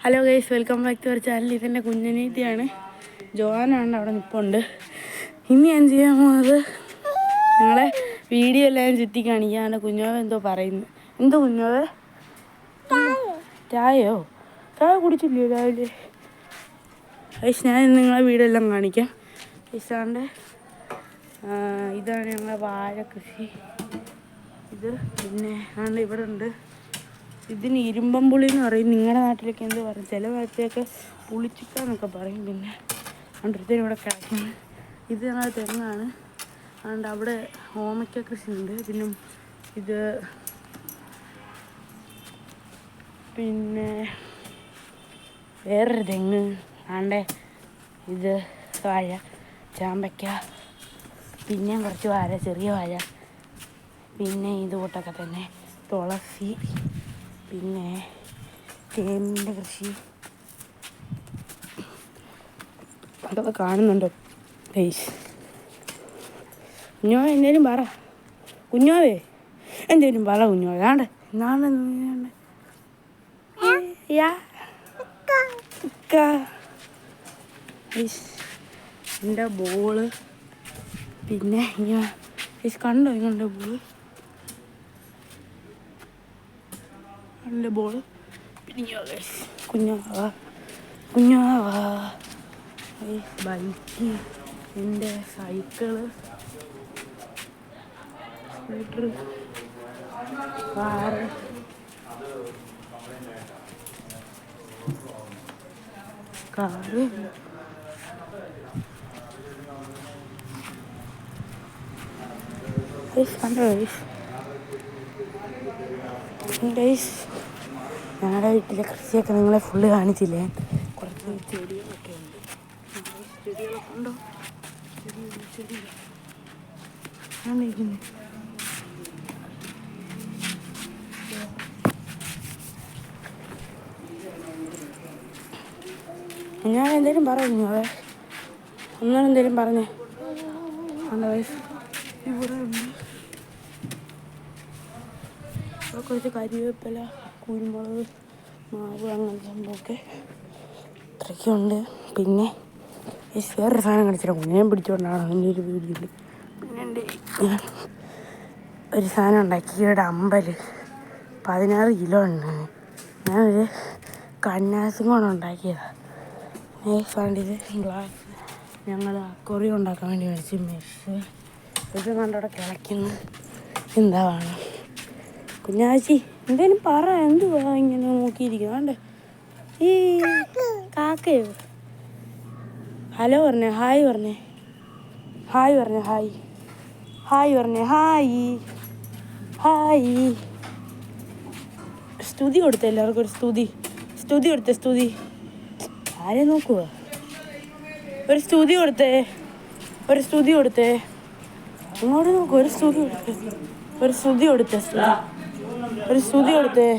Hello guys, welcome back to our channel. ഇതെൻ്റെ കുഞ്ഞനീതിയാണ്. ജോനാണ് അവിടെ നിൽപ്പുണ്ട്. ഇനി ഞാൻ ചെയ്യാൻ പോകുന്നത് നിങ്ങളെ വീഡിയോ എല്ലാം ഞാൻ ചുറ്റി കാണിക്കാം. എൻ്റെ കുഞ്ഞോവ എന്തോ പറയുന്നു. എന്തോ കുഞ്ഞോവ? ചായയോ? ചായ കുടിച്ചില്ലയോ രാവിലെ? ഗൈസ്, ഞാൻ നിങ്ങളെ വീഡിയോ എല്ലാം കാണിക്കാം. ഗൈസാണ്ട് ഇതാണ് ഞങ്ങളെ വാഴ കൃഷി. ഇത് പിന്നെ ആണ്ട് ഇവിടെ ഉണ്ട്. ഇതിന് ഇരുമ്പമ്പുളി എന്ന് പറയും. നിങ്ങളുടെ നാട്ടിലൊക്കെ എന്ത് പറയും? ചില ഭാഗത്തൊക്കെ പുളിച്ചിക്കാന്നൊക്കെ പറയും. പിന്നെ അണ്ടത്തിന് ഇവിടെ കിടക്കുന്നു. ഇത് ഞങ്ങളുടെ തെങ്ങാണ്. അതുകൊണ്ട് അവിടെ ഓമയ്ക്ക കൃഷിയുണ്ട്. ഇത് പിന്നെ വേറൊരു തെങ്ങ് ആണ്ടേ. ഇത് വാഴ, ചാമ്പയ്ക്ക, പിന്നെയും കുറച്ച് വാഴ, ചെറിയ വാഴ, പിന്നെ ഇത് കൂട്ടൊക്കെ തന്നെ തുളസി, പിന്നെ തേനിൻ്റെ കൃഷി. അതൊക്കെ കാണുന്നുണ്ടോ ഗൈസ്? കുഞ്ഞോവേ എന്തേലും പറ. കുഞ്ഞോവേ എന്തേലും പറ. കുഞ്ഞോവേ വേണ്ട എൻ്റെ ബോള്. പിന്നെ ഇങ്ങനെ കണ്ടോ നിങ്ങളുടെ ബോള്? എൻ്റെ ബോള്. പിന്നെ കുഞ്ഞാവാ ബൈക്ക്, എൻ്റെ സൈക്കിള്, സ്കൂട്ടർ, കാറ്, കണ്ടോ ഗൈസ്? ഞങ്ങളുടെ വീട്ടിലെ കൃഷിയൊക്കെ നിങ്ങളെ ഫുള്ള് കാണിച്ചില്ലേ? കുറച്ച് ചെടികളൊക്കെ ഉണ്ട്. ചെടികളൊക്കെ ഉണ്ടോ? ചെടികൾ ഞാൻ എന്തേലും പറഞ്ഞു. അതെ, ഒന്നും എന്തേലും പറഞ്ഞേ. ഇവിടെ ഉണ്ട്. ഇവിടെ കുറച്ച് കരിവേപ്പില, കുരുമുളക്, മാവ്, അങ്ങനത്തെ സംഭവമൊക്കെ ഇത്രയ്ക്കുണ്ട്. പിന്നെ വേറൊരു സാധനം കളിച്ചില്ല. കുഞ്ഞിനെ പിടിച്ചുകൊണ്ടാണ് എൻ്റെ ഒരു വീടുണ്ട്. പിന്നെ ഞാൻ ഒരു സാധനം ഉണ്ടാക്കി. ഇവിടെ അമ്പൽ 16 കിലോ ഉണ്ട്. ഞാനൊരു കന്നാസും കൂടെ ഉണ്ടാക്കിയതാണ്. ഇത് ഗ്ലാസ് ഞങ്ങൾ അക്വേറിയം ഉണ്ടാക്കാൻ വേണ്ടി മേടിച്ച് മെഷ്. ഇത് കണ്ടവിടെ കിളയ്ക്കുന്നു. എന്താ വേണം കുഞ്ഞാച്ചി? എന്തേലും പറ. എന്തുവാ ഇങ്ങനെ നോക്കിയിരിക്കും? വേണ്ടേ ഈ കാക്കയോ? ഹലോ പറഞ്ഞേ, ഹായ് പറഞ്ഞേ, ഹായ് പറഞ്ഞേ, ഹായ് പറഞ്ഞേ, ഹായ്. സ്തുതി കൊടുത്തേ, എല്ലാവർക്കും ഒരു സ്തുതി കൊടുത്തേ. സ്തുതി ആരെ നോക്കുക? ഒരു സ്തുതി കൊടുത്തേ. അങ്ങോട്ട് നോക്കൂ. ഒരു സ്തുതി കൊടുത്തേ.